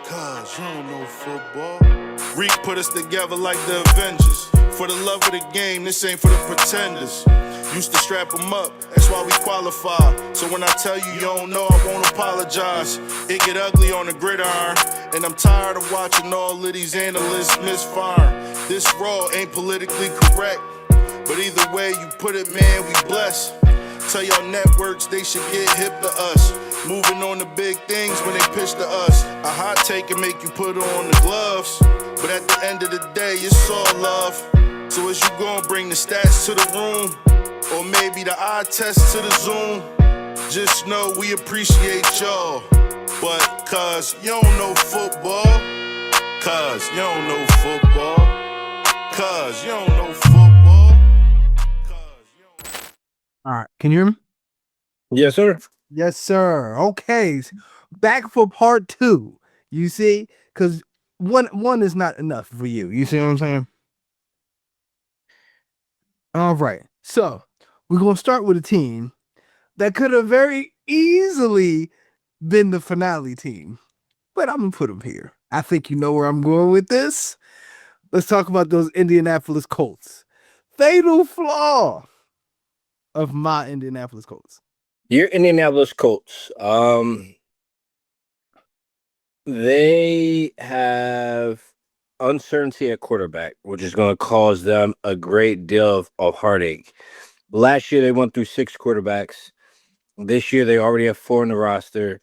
Cause you don't know football. Reek put us together like the Avengers. For the love of the game, this ain't for the pretenders. Used to strap them up, that's why we qualify. So when I tell you you don't know, I won't apologize. It get ugly on the gridiron, and I'm tired of watching all of these analysts misfire. This raw ain't politically correct, but either way you put it, man, we blessed. Tell y'all networks they should get hip to us. Moving on to big things when they pitch to us. A hot take can make you put on the gloves, but at the end of the day, it's all love. So as you gon' bring the stats to the room, or maybe the eye test to the Zoom, just know we appreciate y'all. But cause you don't know football, cause you don't know football, cause you don't know football. All right, can you hear me? Yes, sir. Yes, sir. Okay, back for part 2. You see, because one is not enough for you. You see what I'm saying? All right, so we're gonna start with a team that could have very easily been the finale team, but I'm gonna put them here. I think you know where I'm going with this. Let's talk about those Indianapolis Colts. Fatal flaw of my Indianapolis Colts. Your Indianapolis Colts. They have uncertainty at quarterback, which is going to cause them a great deal of heartache. Last year, they went through 6 quarterbacks. This year, they already have 4 in the roster.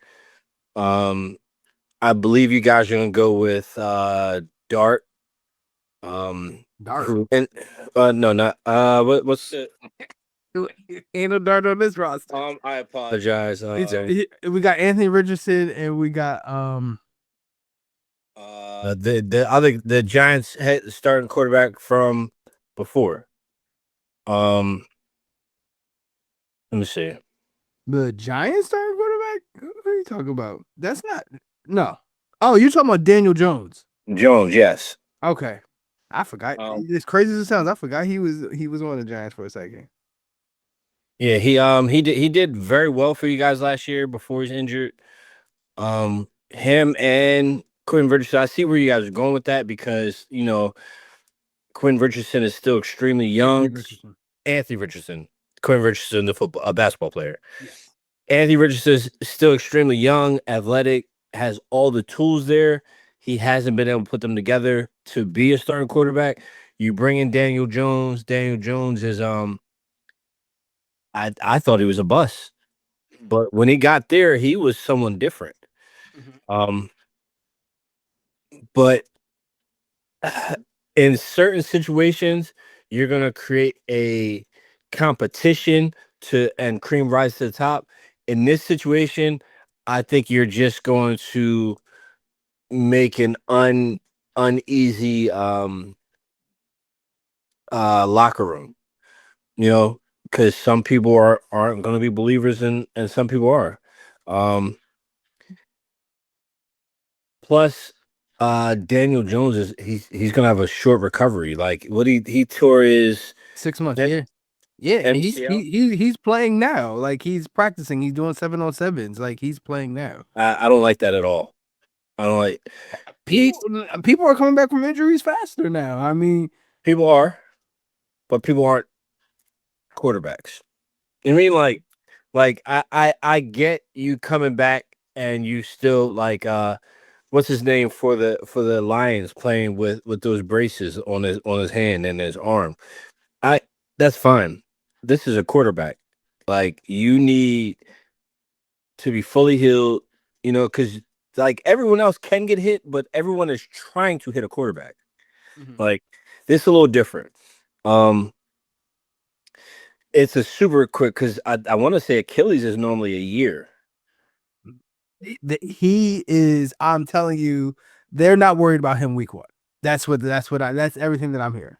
I believe you guys are going to go with Dart. Dart. And no, not what's the Ain't no Dart on this roster. I apologize. We got Anthony Richardson and we got the Giants had starting quarterback from before. Let me see. the Giants starting quarterback. What are you talking about? That's not no. Oh, you're talking about Daniel Jones. Jones, yes. Okay, I forgot. As crazy as it sounds, I forgot he was on the Giants for a second. Yeah, he did very well for you guys last year before he's injured. Him and Quinn Richardson. I see where you guys are going with that because Quinn Richardson is still extremely young. Anthony Richardson. Quinn Richardson, the basketball player. Yeah. Anthony Richardson is still extremely young, athletic, has all the tools there. He hasn't been able to put them together to be a starting quarterback. You bring in Daniel Jones. Daniel Jones is I thought he was a bust, but when he got there, he was someone different. But in certain situations, you're gonna create a competition and cream rise to the top. In this situation, I think you're just going to make an uneasy locker room, because some people aren't going to be believers and some people are. Plus, Daniel Jones he's gonna have a short recovery. Like what he tore his 6 months. Yeah, and he's playing now. Like he's practicing. He's doing 7-on-7s. Like he's playing now. I don't like that at all. I don't like people are coming back from injuries faster now. I mean, people are, but people aren't quarterbacks. I mean, like I get you coming back and you still like what's his name for the Lions playing with those braces on his hand and his arm. That's fine. This is a quarterback. Like you need to be fully healed, because like everyone else can get hit, but everyone is trying to hit a quarterback. Like this is a little different. It's a super quick because I want to say Achilles is normally a year. He is. I'm telling you, they're not worried about him week 1. That's everything that I'm hearing.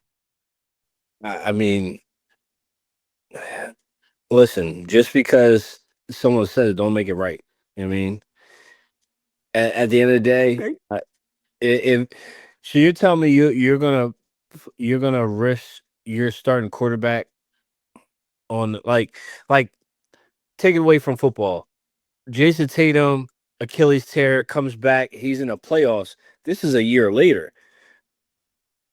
I mean, listen, just because someone said it, don't make it right. I mean, at the end of the day, if so, you tell me you're gonna risk your starting quarterback on like take it away from football. Jason Tatum Achilles tear, comes back. He's in the playoffs. This is a year later.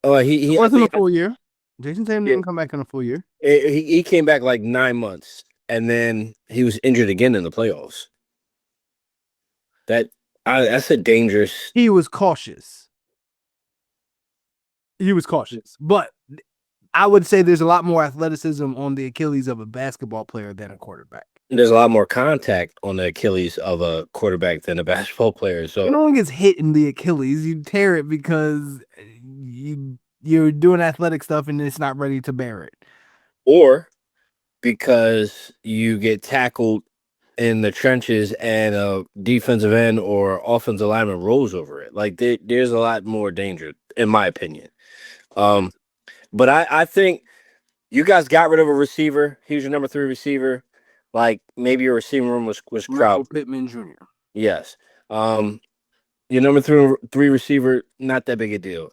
Oh, It I wasn't a think full year. Jason Tatum yeah, didn't come back in a full year. he came back like 9 months, and then he was injured again in the playoffs. That that's a dangerous. He was cautious. He was cautious. But I would say there's a lot more athleticism on the Achilles of a basketball player than a quarterback. There's a lot more contact on the Achilles of a quarterback than a basketball player. It So, only gets hit in the Achilles. You tear it because you're doing athletic stuff and it's not ready to bear it. or because you get tackled in the trenches and a defensive end or offensive lineman rolls over it. Like there's a lot more danger, in my opinion. Um, but I think you guys got rid of a receiver. He was your number 3 receiver. Like maybe your receiving room was Michael crowded. Pittman Jr. Yes. Your number three receiver, not that big a deal.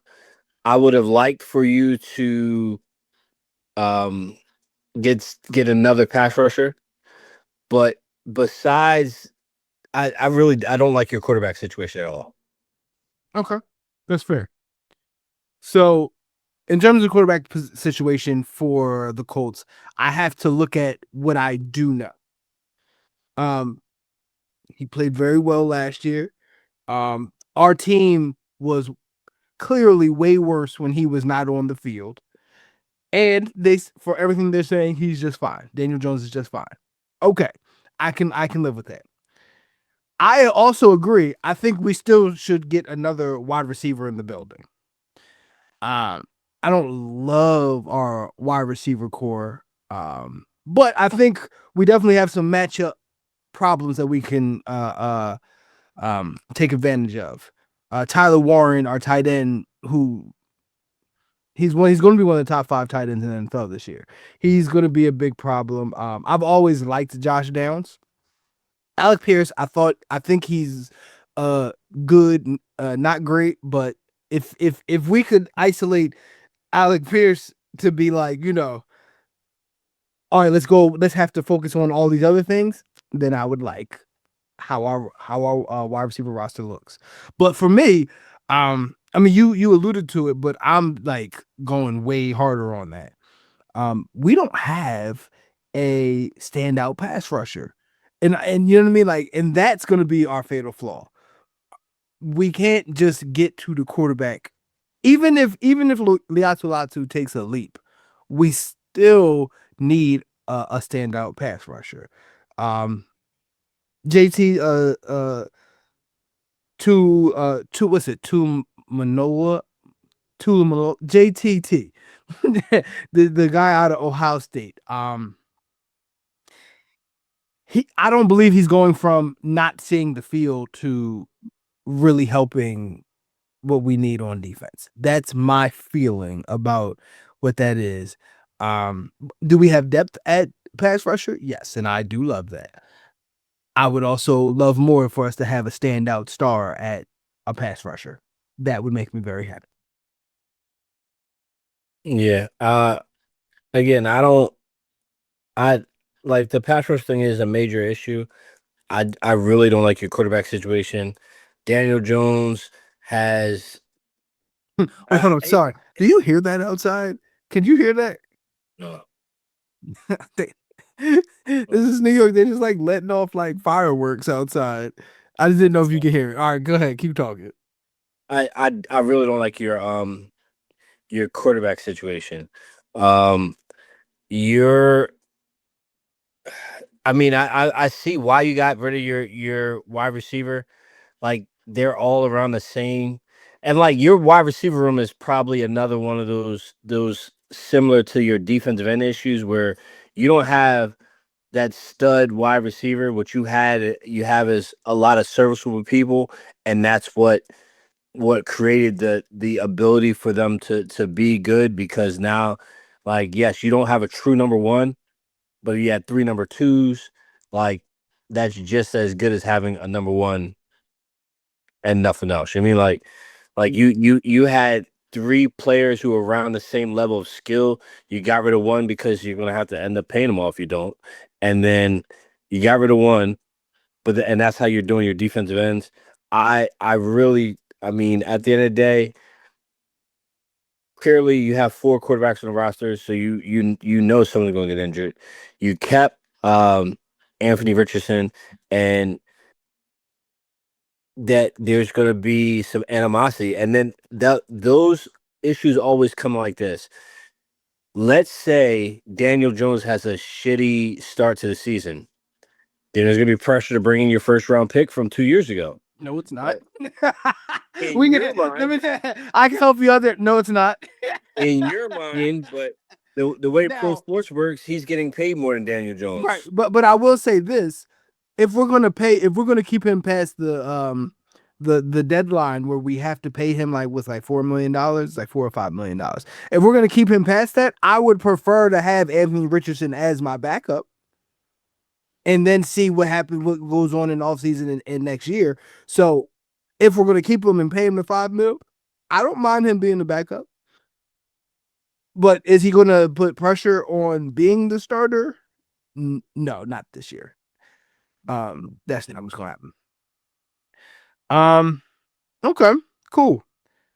I would have liked for you to um get another pass rusher, but besides, I don't like your quarterback situation at all. Okay, that's fair. So, in terms of quarterback situation for the Colts, I have to look at what I do know. He played very well last year. Our team was clearly way worse when he was not on the field. And for everything they're saying, he's just fine. Daniel Jones is just fine. Okay. I can live with that. I also agree. I think we still should get another wide receiver in the building. I don't love our wide receiver core. But I think we definitely have some matchup problems that we can take advantage of. Tyler Warren, our tight end, who he's going to be one of the top 5 tight ends in the NFL this year. He's going to be a big problem. I've always liked Josh Downs. Alec Pierce, I think he's good, not great, but if we could isolate Alec Pierce to be like, all right, let's have to focus on all these other things, then I would like how our wide receiver roster looks. But for me, I mean you alluded to it, but I'm like going way harder on that. We don't have a standout pass rusher. And you know what I mean? Like, and that's gonna be our fatal flaw. We can't just get to the quarterback. Even if Liatu Latu takes a leap, we still need a standout pass rusher. JT to what's it? To Manoa JTT. the guy out of Ohio State. I don't believe he's going from not seeing the field to really helping what we need on defense. That's my feeling about what that is. Do we have depth at pass rusher? Yes, and I do love that. I would also love more for us to have a standout star at a pass rusher. That would make me very happy. Yeah. Again, I like the pass rush thing is a major issue. I really don't like your quarterback situation. Daniel Jones has. Wait, hold on. Sorry. Do you hear that outside? Can you hear that? No. This is New York. They're just like letting off like fireworks outside. I just didn't know if you could hear it. All right, go ahead. Keep talking. I really don't like your quarterback situation. Um, you're. I mean, I see why you got rid of your wide receiver. Like they're all around the same, and like your wide receiver room is probably another one of those similar to your defensive end issues where you don't have that stud wide receiver. What you have is a lot of serviceable people, and that's what created the ability for them to be good because now, like yes, you don't have a true number 1, but you had 3 number 2s. Like that's just as good as having a number 1 and nothing else. I mean, like you had 3 players who were around the same level of skill. You got rid of one because you're gonna have to end up paying them all if you don't, and then you got rid of one, and that's how you're doing your defensive ends. I really, I mean, at the end of the day, clearly you have 4 quarterbacks on the roster, so you know someone's going to get injured. You kept Anthony Richardson, and that there's going to be some animosity, and then those issues always come like this. Let's say Daniel Jones has a shitty start to the season. Then there's going to be pressure to bring in your first round pick from 2 years ago. No, it's not. In We your can. Let mind, me. I can help you out there. No, it's not. in your mind, but the way pro Now, sports works, he's getting paid more than Daniel Jones. right, but I will say this: if we're gonna keep him past the deadline where we have to pay him like with like $4 million, like $4 or $5 million. If we're gonna keep him past that, I would prefer to have Anthony Richardson as my backup, and then see what happens, what goes on in offseason and next year. So if we're gonna keep him and pay him the $5 million, I don't mind him being the backup. But is he gonna put pressure on being the starter? No, not this year. That's not what's gonna happen. Okay, cool.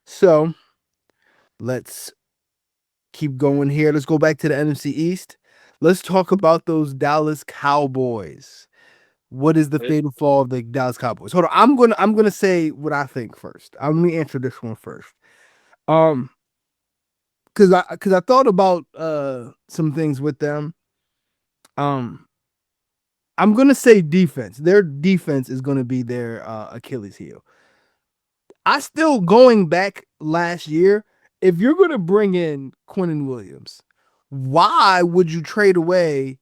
So let's keep going here. Let's go back to the NFC East. Let's talk about those Dallas Cowboys. What is the fatal flaw of the Dallas Cowboys? Hold on, I'm gonna say what I think first. I'm gonna answer this one first. Um, because I thought about some things with them. Um, I'm gonna say defense. Their defense is gonna be their Achilles heel. I still going back last year. If you're gonna bring in Quinnen Williams, why would you trade away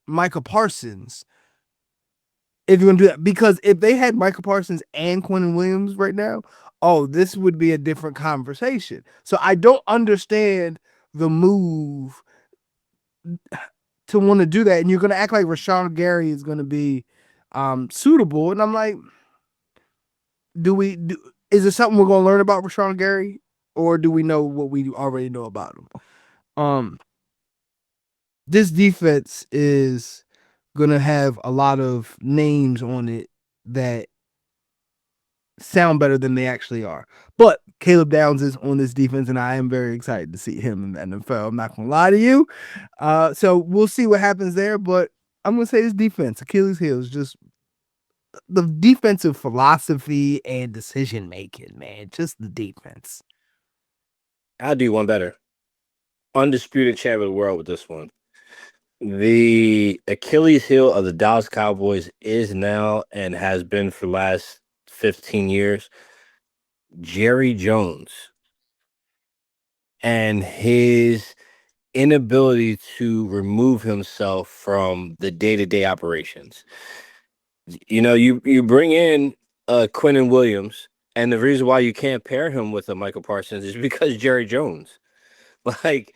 Micah Parsons if you're gonna do that? Because if they had Micah Parsons and Quinnen Williams right now, oh, this would be a different conversation. So I don't understand the move to want to do that, and you're gonna act like Rashawn Gary is gonna be suitable, and I'm like, is it something we're gonna learn about Rashawn Gary, or do we know what we already know about him? This defense is gonna have a lot of names on it that sound better than they actually are. But Caleb Downs is on this defense, and I am very excited to see him in the NFL. I'm not gonna lie to you. So we'll see what happens there. But I'm gonna say this defense, Achilles heel, is just the defensive philosophy and decision making, man. Just the defense. I'll do one better. Undisputed champ of the world with this one. The Achilles heel of the Dallas Cowboys is now and has been for the last 15 years Jerry Jones and his inability to remove himself from the day-to-day operations. You know, you bring in Quinnen Williams, and the reason why you can't pair him with a Michael Parsons is because Jerry Jones. Like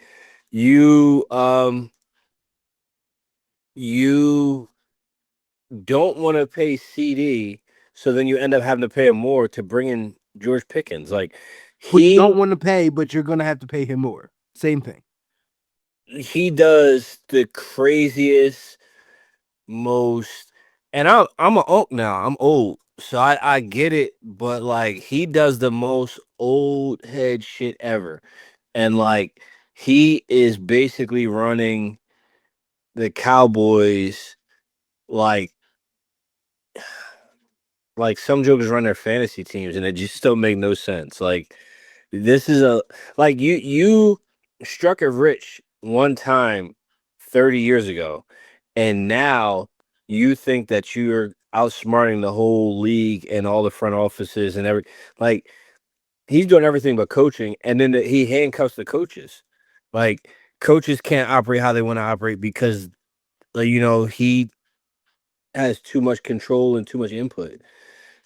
you you don't want to pay CD, so then you end up having to pay him more to bring in George Pickens. Like You don't want to pay, but you're gonna have to pay him more. Same thing. he does the craziest, most, and I'm an oak now. I'm old, so I get it, but like he does the most old head shit ever, and like he is basically running the Cowboys like some jokers run their fantasy teams, and it just still make no sense. Like this is a like you struck it rich one time 30 years ago, and now you think that you're outsmarting the whole league and all the front offices and every like he's doing everything but coaching, and then he handcuffs the coaches. Like coaches can't operate how they want to operate because he has too much control and too much input.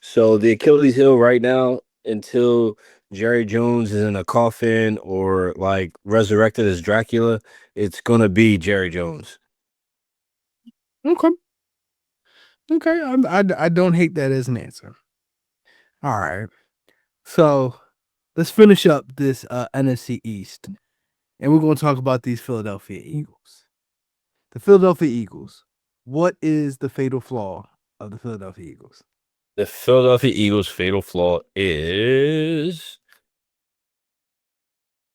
So the Achilles heel right now, until Jerry Jones is in a coffin or like resurrected as Dracula, it's gonna be Jerry Jones. Okay. Okay. I don't hate that as an answer. All right. So let's finish up this NFC East, and we're going to talk about these Philadelphia Eagles. The Philadelphia Eagles. What is the fatal flaw of the Philadelphia Eagles? The Philadelphia Eagles' fatal flaw is.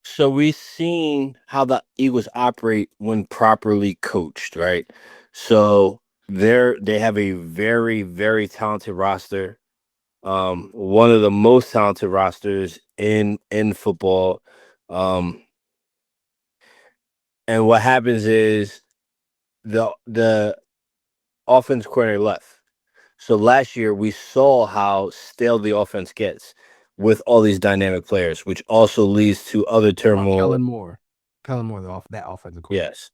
So we've seen how the Eagles operate when properly coached, right? So they have a very, very talented roster. One of the most talented rosters in football. Um, and what happens is the offense coordinator left. So last year we saw how stale the offense gets with all these dynamic players, which also leads to other turmoil. Kellen Moore, that offensive coordinator, Yes.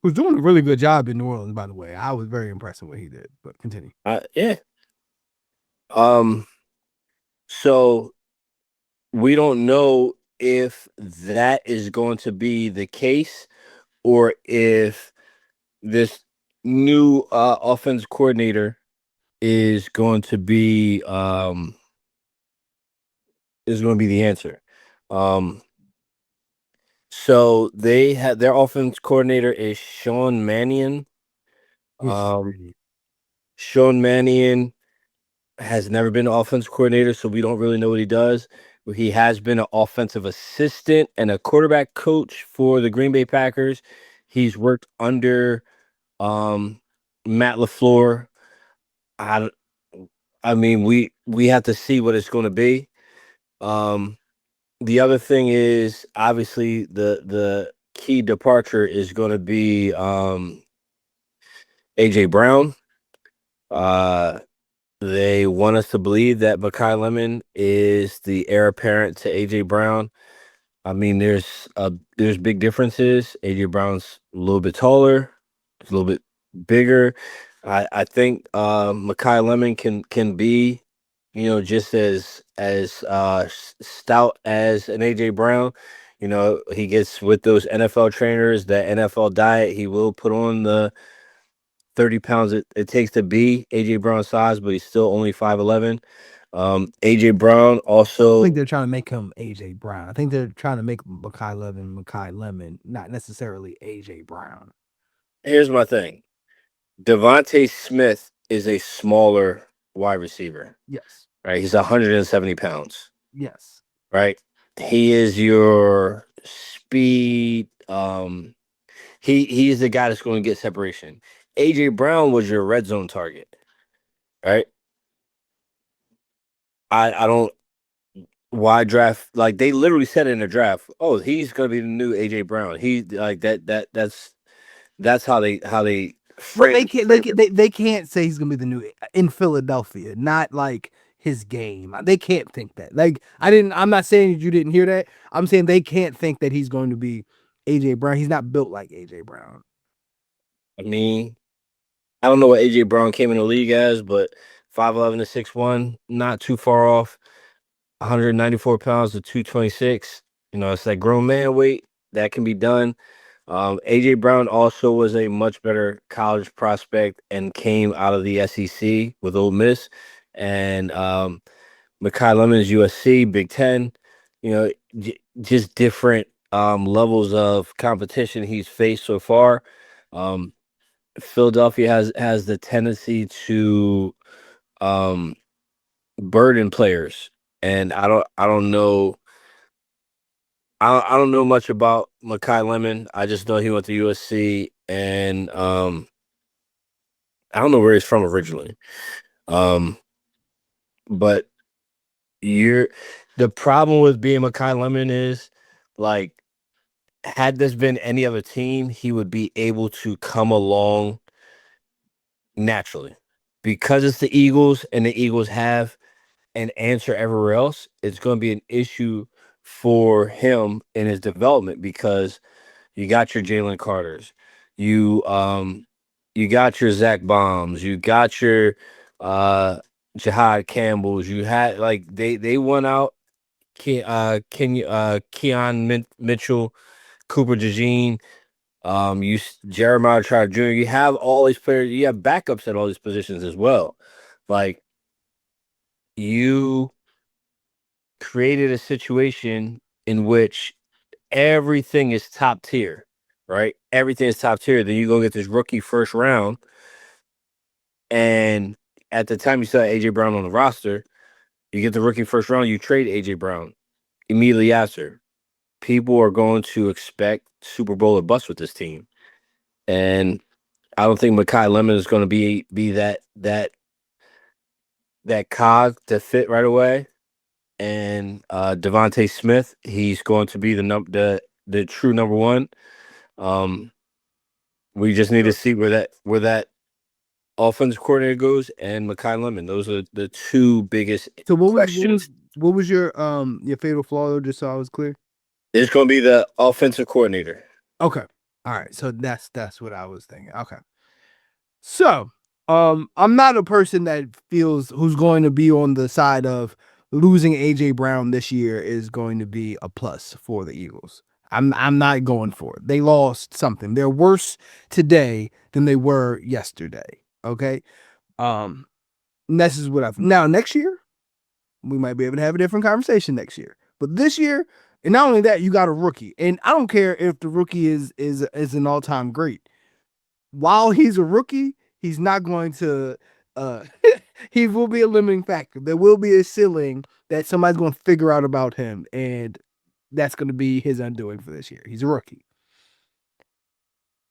who's doing a really good job in New Orleans, by the way. I was very impressed with what he did. But continue. Yeah. So we don't know if that is going to be the case or if this new offense coordinator is going to be the answer. So they had their offense coordinator is Sean Mannion. Sean Mannion has never been an offense coordinator, so we don't really know what he does. He has been an offensive assistant and a quarterback coach for the Green Bay Packers. He's worked under Matt LaFleur. I mean, we have to see what it's going to be. The other thing is obviously the key departure is going to be AJ Brown. They want us to believe that Mekhi Lemon is the heir apparent to AJ Brown. I mean, there's big differences. AJ Brown's a little bit taller, a little bit bigger. I think Mekhi Lemon can be, just as stout as an AJ Brown. He gets with those NFL trainers, that NFL diet. He will put on the 30 pounds it takes to be AJ Brown's size, but he's still only 5'11". AJ Brown also. I think they're trying to make him AJ Brown. I think they're trying to make Mekhi Lemon, not necessarily AJ Brown. Here's my thing. Devontae Smith is a smaller wide receiver. Yes. Right? He's 170 pounds. Yes. Right? He is your speed. He is the guy that's going to get separation. AJ Brown was your red zone target. Right? I don't. Why draft? Like, they literally said in the draft, oh, he's going to be the new AJ Brown. He like that's how they But they can't say he's gonna be the new in Philadelphia, not like his game. They can't think that. Like, I'm not saying you didn't hear that. I'm saying they can't think that he's going to be AJ Brown. He's not built like AJ Brown. I mean, I don't know what AJ Brown came in the league as, but 5'11" to 6'1", not too far off. 194 pounds to 226. It's that grown man weight that can be done. AJ Brown also was a much better college prospect and came out of the SEC with Ole Miss. And Mekhi Lemon's USC, Big Ten. Just different levels of competition he's faced so far. Philadelphia has the tendency to burden players, and I don't know. I don't know much about Mekhi Lemon. I just know he went to USC, and I don't know where he's from originally. But the problem with being Mekhi Lemon is, like, had this been any other team, he would be able to come along naturally. Because it's the Eagles and the Eagles have an answer everywhere else, it's going to be an issue for him in his development, because you got your Jalen Carters, you got your Zach Bombs, you got your Jahad Campbells, you had, like, they went out Keon Mitchell, Cooper DeJean, Jeremiah Trout Jr. You have all these players. You have backups at all these positions as well. Like, you created a situation in which everything is top tier, right? Everything is top tier. Then you go get this rookie first round, And at the time you saw AJ Brown on the roster, you get the rookie first round, you trade AJ Brown immediately after. People are going to expect Super Bowl or bust with this team. And I don't think Makai Lemon is going to be that cog to fit right away. And Devontae Smith, he's going to be the true number one. We just need to see where that offensive coordinator goes and Makai Lemon. Those are the two biggest So questions. what was your fatal flaw though, just so I was clear? It's going to be the offensive coordinator. Okay. All right. So that's what I was thinking. Okay. So, I'm not a person that feels who's going to be on the side of losing AJ Brown this year is going to be a plus for the Eagles. I'm not going for it. They lost something. They're worse today than they were yesterday. Okay. And this is what I've now next year, we might be able to have a different conversation next year. But this year, and not only that, you got a rookie. And I don't care if the rookie is an all-time great. While he's a rookie, he's not going to he will be a limiting factor. There will be a ceiling that somebody's going to figure out about him, and that's going to be his undoing for this year. He's a rookie.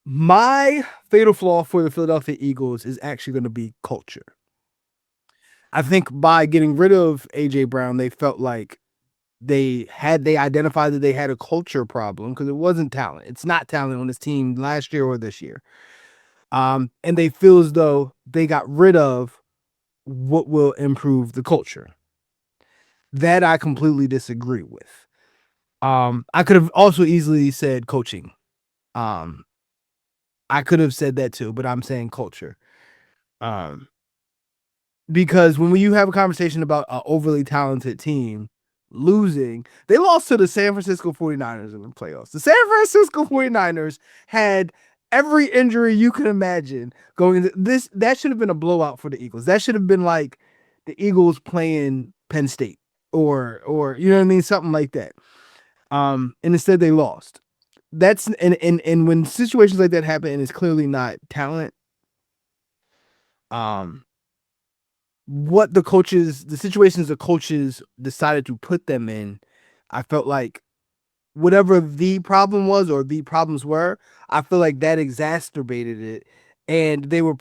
My fatal flaw for the Philadelphia Eagles is actually going to be culture. I think by getting rid of AJ Brown, they felt like they identified that they had a culture problem because it wasn't talent. It's not talent on this team last year or this year. And they feel as though they got rid of what will improve the culture. That I completely disagree with. I could have also easily said coaching. I could have said that too, but I'm saying culture. Because when you have a conversation about an overly talented team losing, they lost to the San Francisco 49ers in the playoffs. The San Francisco 49ers had every injury you could imagine going into this. That should have been a blowout for the Eagles. That should have been like the Eagles playing Penn State or you know what I mean? Something like that. And instead they lost. That's and when situations like that happen and it's clearly not talent, what the situations the coaches decided to put them in, I felt like whatever the problem was or the problems were, I feel like that exacerbated it. And they were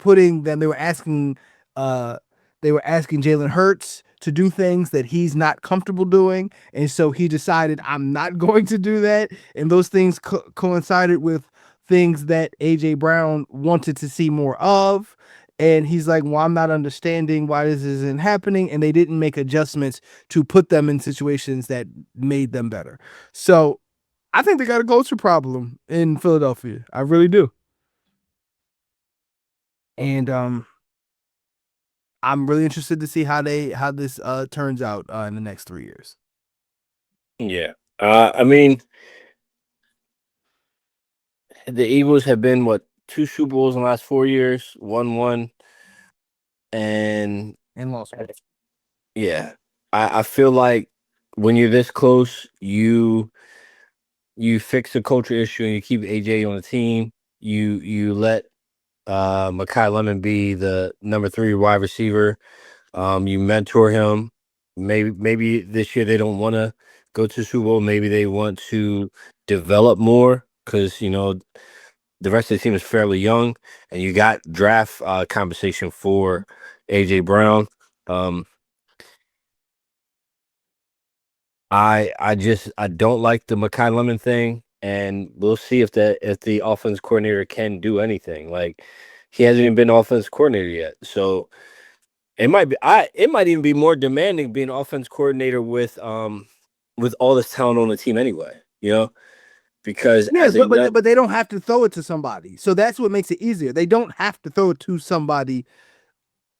asking Jalen Hurts to do things that he's not comfortable doing. And so he decided, I'm not going to do that. And those things coincided with things that AJ Brown wanted to see more of. And he's like, well, I'm not understanding why this isn't happening. And they didn't make adjustments to put them in situations that made them better. So I think they got a culture problem in Philadelphia. I really do. And I'm really interested to see how this turns out in the next 3 years. Yeah. I mean, the Eagles have been what 2 Super Bowls in the last 4 years, won one, and lost. yeah. I feel like when you're this close, you fix the culture issue and you keep AJ on the team. You let Makai Lemon be the number 3 wide receiver. You mentor him. Maybe this year they don't want to go to Super Bowl. Maybe they want to develop more because the rest of the team is fairly young, and you got draft conversation for AJ Brown. I don't like the Makai Lemon thing, and we'll see if the offense coordinator can do anything. Like he hasn't even been offense coordinator yet, so it might even be more demanding being offense coordinator with all this talent on the team anyway. Because yes, but they don't have to throw it to somebody, so that's what makes it easier. They don't have to throw it to somebody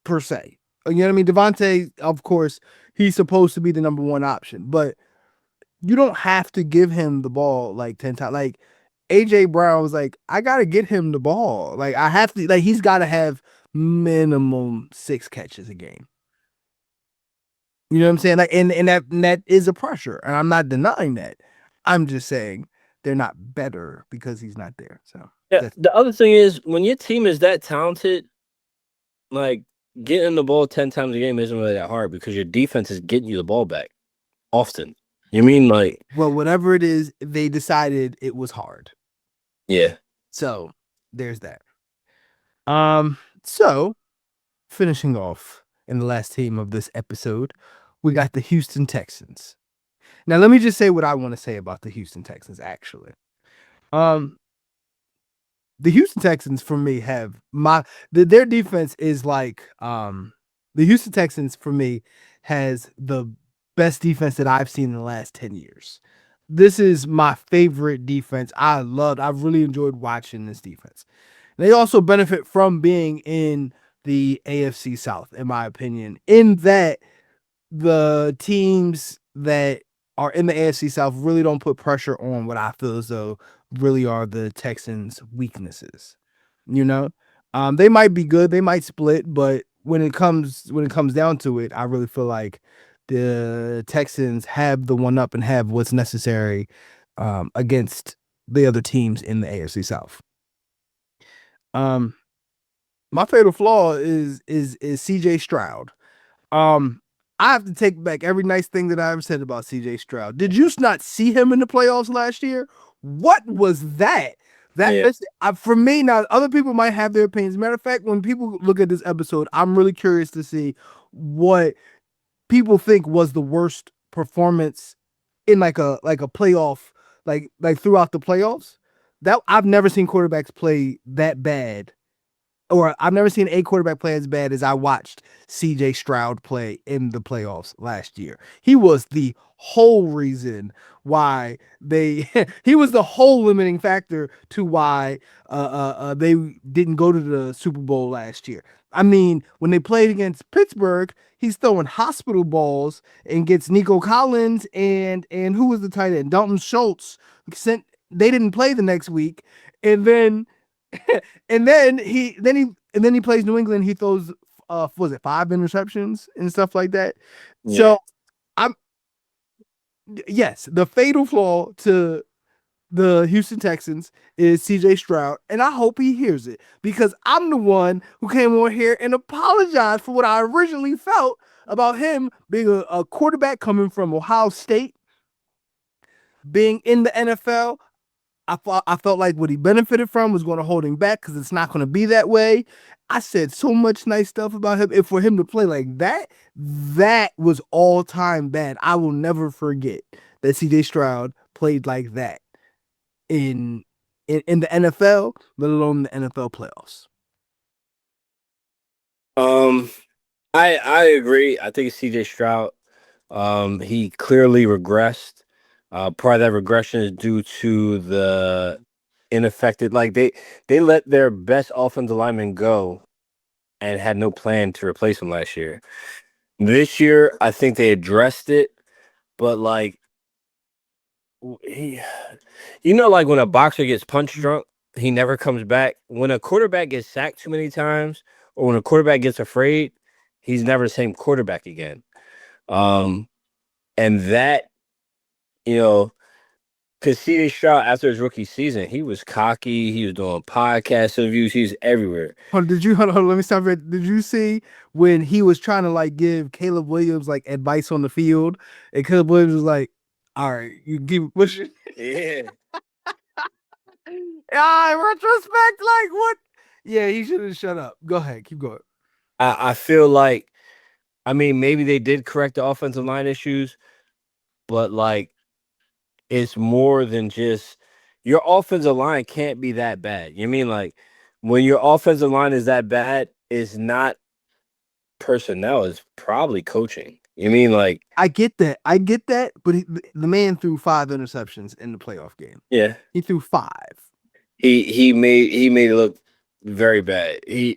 per se. You know what I mean? Devontae, of course, he's supposed to be the number 1 option, but you don't have to give him the ball like 10 times. Like AJ Brown was like, I gotta get him the ball. Like I have to. Like he's got to have minimum 6 catches a game. You know what I'm saying? Like, and that is a pressure, and I'm not denying that. I'm just saying they're not better because he's not there. So yeah, the other thing is when your team is that talented, like getting the ball 10 times a game isn't really that hard because your defense is getting you the ball back often. You mean like, Well, whatever it is, they decided it was hard. yeah. So there's that. So finishing off in the last team of this episode, we got the Houston Texans. Now, let me just say what I want to say about the Houston Texans, actually. The Houston Texans, for me, have their defense is like, the Houston Texans, for me, has the best defense that I've seen in the last 10 years. This is my favorite defense. I've really enjoyed watching this defense. They also benefit from being in the AFC South, in my opinion, in that the teams that are in the AFC South really don't put pressure on what I feel as though really are the Texans' weaknesses. You know, they might be good, they might split, but when it comes down to it, I really feel like the Texans have the one up and have what's necessary against the other teams in the AFC South. My fatal flaw is CJ Stroud. I have to take back every nice thing that I ever said about CJ Stroud. Did you not see him in the playoffs last year? What was that? Yeah. For me, now other people might have their opinions. Matter of fact, when people look at this episode, I'm really curious to see what people think was the worst performance in like a playoff, like throughout the playoffs. That I've never seen quarterbacks play that bad, or I've never seen a quarterback play as bad as I watched CJ Stroud play in the playoffs last year. He was the whole reason why he was the whole limiting factor to why they didn't go to the Super Bowl last year. I mean, when they played against Pittsburgh, he's throwing hospital balls and gets Nico Collins and who was the tight end? Dalton Schultz. They didn't play the next week, and then and then he plays New England. He throws was it 5 interceptions and stuff like that. Yeah. So I'm yes, the fatal flaw to the Houston Texans is CJ Stroud, and I hope he hears it because I'm the one who came on here and apologized for what I originally felt about him being a quarterback coming from Ohio State, being in the NFL. I felt like what he benefited from was going to hold him back because it's not going to be that way. I said so much nice stuff about him. And for him to play like that, that was all time bad. I will never forget that CJ Stroud played like that in the NFL, let alone the NFL playoffs. I agree. I think CJ Stroud, he clearly regressed. Part of that regression is due to the ineffective, like they let their best offensive lineman go and had no plan to replace him last year. This year, I think they addressed it, but like he, like when a boxer gets punch drunk, he never comes back. When a quarterback gets sacked too many times, or when a quarterback gets afraid, he's never the same quarterback again. And that, because C.J. Stroud, after his rookie season, he was cocky. He was doing podcast interviews. He was everywhere. Hold on, let me stop right. Did you see when he was trying to like give Caleb Williams like advice on the field, and Caleb Williams was like, "All right, you keep pushing." Yeah. In retrospect, like what? Yeah, he should have shut up. Go ahead, keep going. I feel like, maybe they did correct the offensive line issues, but like it's more than just your offensive line can't be that bad. You mean like when your offensive line is that bad, it's not personnel, it's probably coaching. You mean like I get that, but the man threw 5 interceptions in the playoff game. yeah. He threw 5. He made it look very bad. I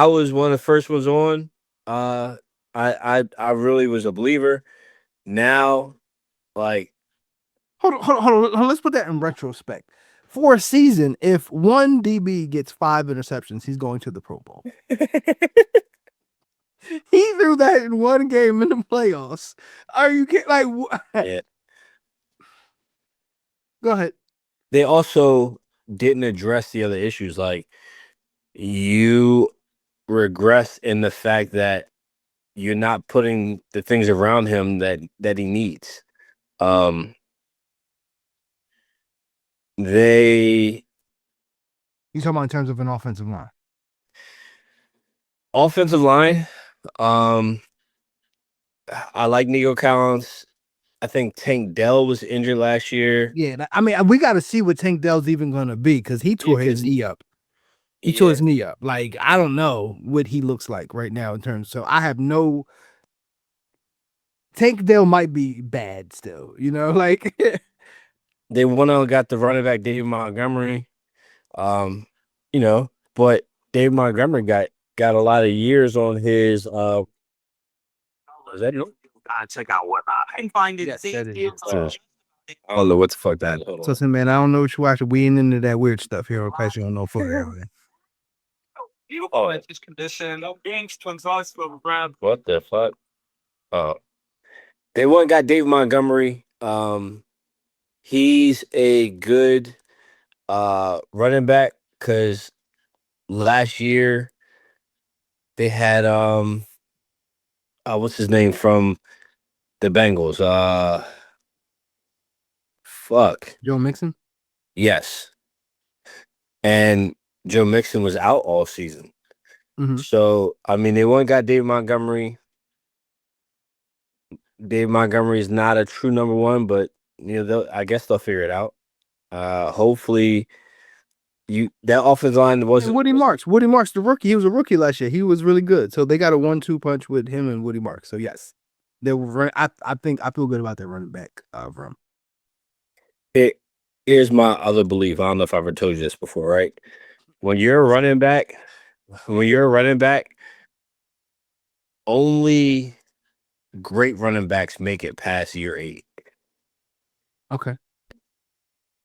was one of the first ones on. I really was a believer. Now, like Hold on. Let's put that in retrospect. For a season, if one DB gets 5 interceptions, he's going to the Pro Bowl. He threw that in one game in the playoffs. Are you kidding? Like, yeah. Go ahead. They also didn't address the other issues. Like you regress in the fact that you're not putting the things around him that he needs. They You talking about in terms of an offensive line? offensive line. I like Nico Collins. I think Tank Dell was injured last year. Yeah, I mean, we got to see what Tank Dell's even going to be because he tore his knee up. He tore his knee up. Like, I don't know what he looks like right now in terms. So I have no. Tank Dell might be bad still, like. They went on got the running back David Montgomery. But David Montgomery got a lot of years on his is that it? Check out what I can find it. Yes, that is. I don't know what the fuck that is. Hold on. So, listen, man, I don't know what you watching. We ain't into that weird stuff here. In case you don't know football, man. Oh, it's his condition. No games, twins, for Brad. What the fuck? They went and got David Montgomery. He's a good running back because last year they had what's his name from the Bengals? Fuck. Joe Mixon? Yes. And Joe Mixon was out all season. Mhm. So, I mean, they went and got David Montgomery. David Montgomery is not a true number one, but I guess they'll figure it out. Hopefully, that offensive line wasn't. And Woody Marks, the rookie. He was a rookie last year. He was really good. So they got a 1-2 punch with him and Woody Marks. So yes, they were. I feel good about their running back room. Here's my other belief. I don't know if I've ever told you this before, right? When you're a running back, only great running backs make it past year 8. Okay.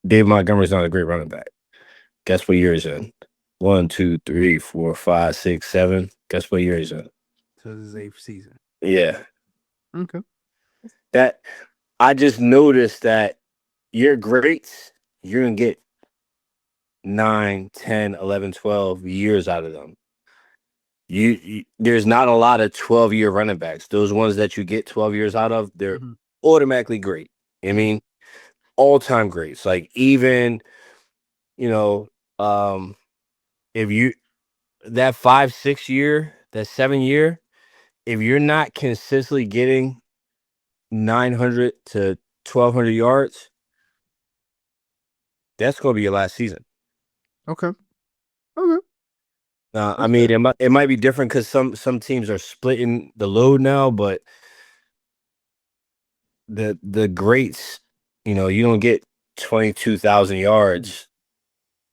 Dave Montgomery's not a great running back. Guess what year he's in? 1, 2, 3, 4, 5, 6, 7. Guess what year he's in? So this is 8th season. Yeah. Okay. That I just noticed that you're greats, you're gonna get 9, 10, 11, 12 years out of them. You there's not a lot of 12-year running backs. Those ones that you get 12 years out of, they're automatically great. I mean, all-time greats. Like even, if you that 5, 6 year, that 7 year, if you're not consistently getting 900 to 1,200 yards, that's going to be your last season. Okay. I mean, it might be different because some teams are splitting the load now, but the greats, you don't get 22,000 yards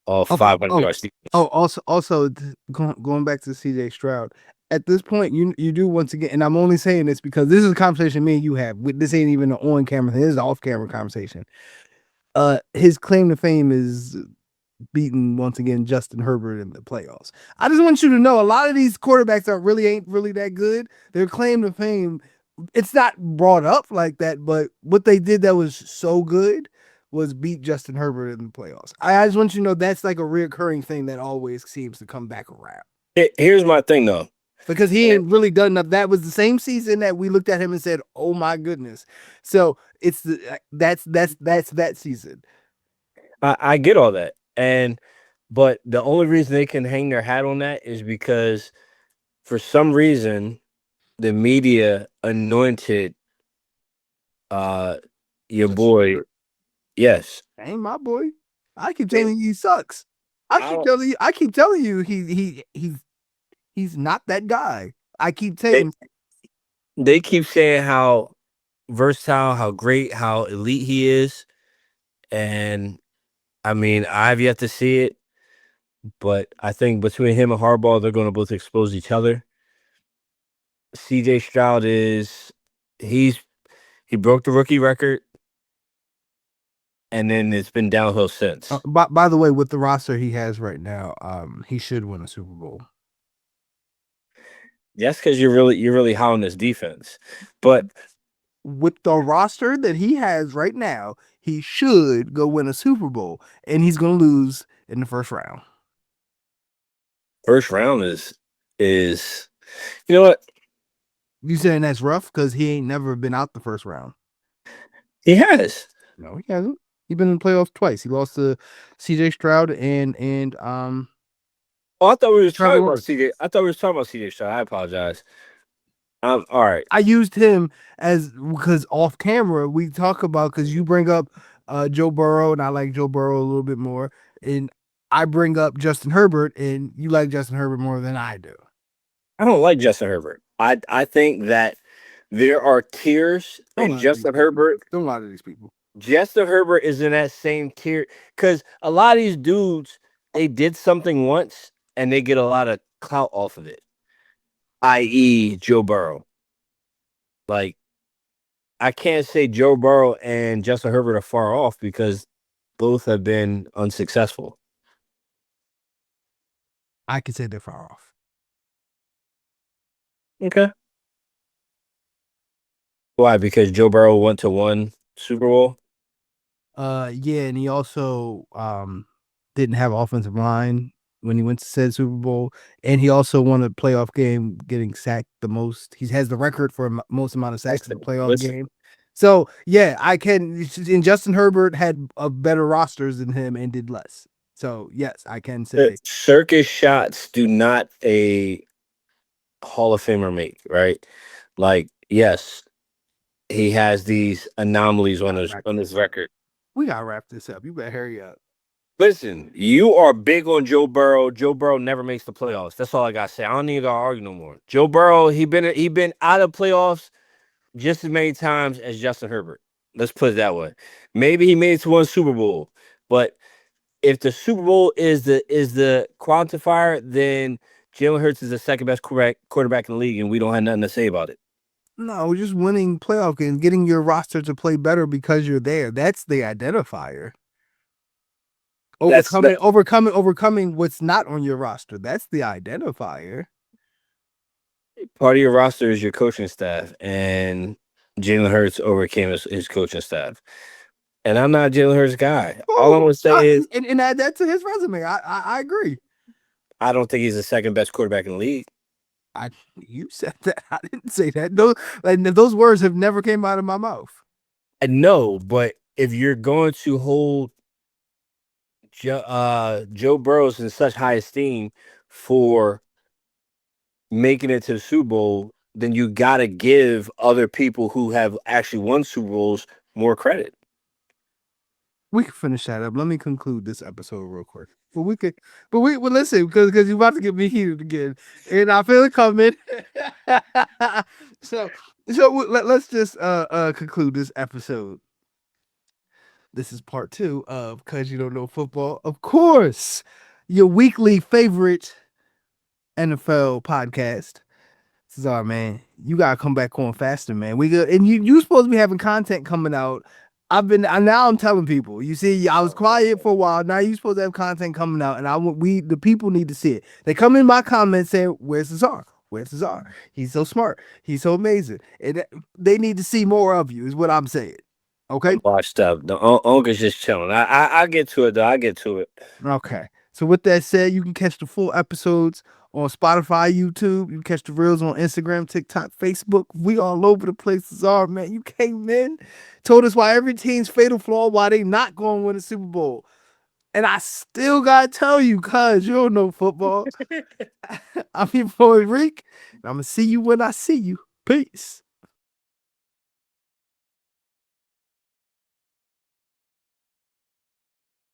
off 500 yards. Oh, also going back to CJ Stroud. At this point, you do once again, and I'm only saying this because this is a conversation me and you have. This ain't even an on-camera thing. This is an off-camera conversation. His claim to fame is beating once again Justin Herbert in the playoffs. I just want you to know a lot of these quarterbacks ain't really that good. Their claim to fame, it's not brought up like that, but what they did that was so good was beat Justin Herbert in the playoffs. I just want you to know that's like a reoccurring thing that always seems to come back around. Here's my thing though. Because he ain't really done enough. That was the same season that we looked at him and said, "Oh my goodness!" So it's that's that season. I get all that, but the only reason they can hang their hat on that is because for some reason the media anointed your boy. Yes, Ain't my boy. I keep telling you he sucks. I keep telling you he's not that guy. I keep saying they keep saying how versatile, how great, how elite he is, and I mean I've yet to see it, but I think between him and Harbaugh, they're going to both expose each other. CJ Stroud he broke the rookie record, and then it's been downhill since. by the way, with the roster he has right now, he should win a Super Bowl. That's because you're really high on this defense, but with the roster that he has right now, he should go win a Super Bowl, and he's going to lose in the first round. First round is is, you know what? You saying that's rough because he ain't never been out the first round? He has. No, he hasn't. He's been in the playoffs twice. He lost to C.J. Stroud and Oh, I thought we was Trevor talking about Lawrence. CJ. I thought we was talking about CJ Stroud. I apologize. All right. I used him as because off camera we talk about because you bring up Joe Burrow and I like Joe Burrow a little bit more, and I bring up Justin Herbert and you like Justin Herbert more than I do. I don't like Justin Herbert. I think that there are tiers, Don't and lie to these Justin people. Herbert. Don't lie to these people. Justin Herbert is in that same tier because a lot of these dudes they did something once and they get a lot of clout off of it. I.e., Joe Burrow. Like I can't say Joe Burrow and Justin Herbert are far off because both have been unsuccessful. I could say they're far off. Okay. Why? Because Joe Burrow went to one Super Bowl. Yeah, and he also didn't have offensive line when he went to said Super Bowl, and he also won a playoff game, getting sacked the most. He has the record for most amount of sacks in a playoff Listen. game. So yeah, I can. And Justin Herbert had a better rosters than him and did less. So yes, I can say Circus shots do not a Hall of Famer make, right? Like, yes, he has these anomalies on his record. we gotta wrap this up. You better hurry up. Listen, you are big on Joe Burrow. Joe Burrow never makes the playoffs. That's all I gotta say. I don't need to argue no more. Joe Burrow, he been out of playoffs just as many times as Justin Herbert. Let's put it that way. Maybe he made it to one Super Bowl, but if the Super Bowl is the quantifier, then Jalen Hurts is the second best quarterback in the league, and we don't have nothing to say about it. No, just winning playoff games, getting your roster to play better because you're there. That's the identifier. Overcoming what's not on your roster. That's the identifier. Part of your roster is your coaching staff, and Jalen Hurts overcame his coaching staff. And I'm not a Jalen Hurts guy. All I'm gonna say is, and add that to his resume. I agree. I don't think he's the second best quarterback in the league. You said that. I didn't say that. Those words have never came out of my mouth. I know, but if you're going to hold Joe Burrows in such high esteem for making it to the Super Bowl, then you got to give other people who have actually won Super Bowls more credit. We can finish that up. Let me conclude this episode real quick. Well, listen, because you're about to get me heated again, and I feel it coming. so let's just conclude this episode. This is part 2 of Cause You Don't Know Football. Of course, your weekly favorite NFL podcast. Sorry, man. You gotta come back on faster, man. We good, and you supposed to be having content coming out. Now I'm telling people. You see, I was quiet for a while. Now you supposed to have content coming out, and the people need to see it. They come in my comments saying, "Where's Cesar? Where's Cesar? He's so smart. He's so amazing." And they need to see more of you. Is what I'm saying. Okay. Washed up. The uncle's just chilling. I get to it though. I get to it. Okay. So with that said, you can catch the full episodes on Spotify, YouTube. You can catch the reels on Instagram, TikTok, Facebook. We all over the place. Are man. You came in, told us why every team's fatal flaw, why they not going to win a Super Bowl. And I still gotta tell you, cuz you don't know football. I'm your boy Reek, and I'm gonna see you when I see you. Peace.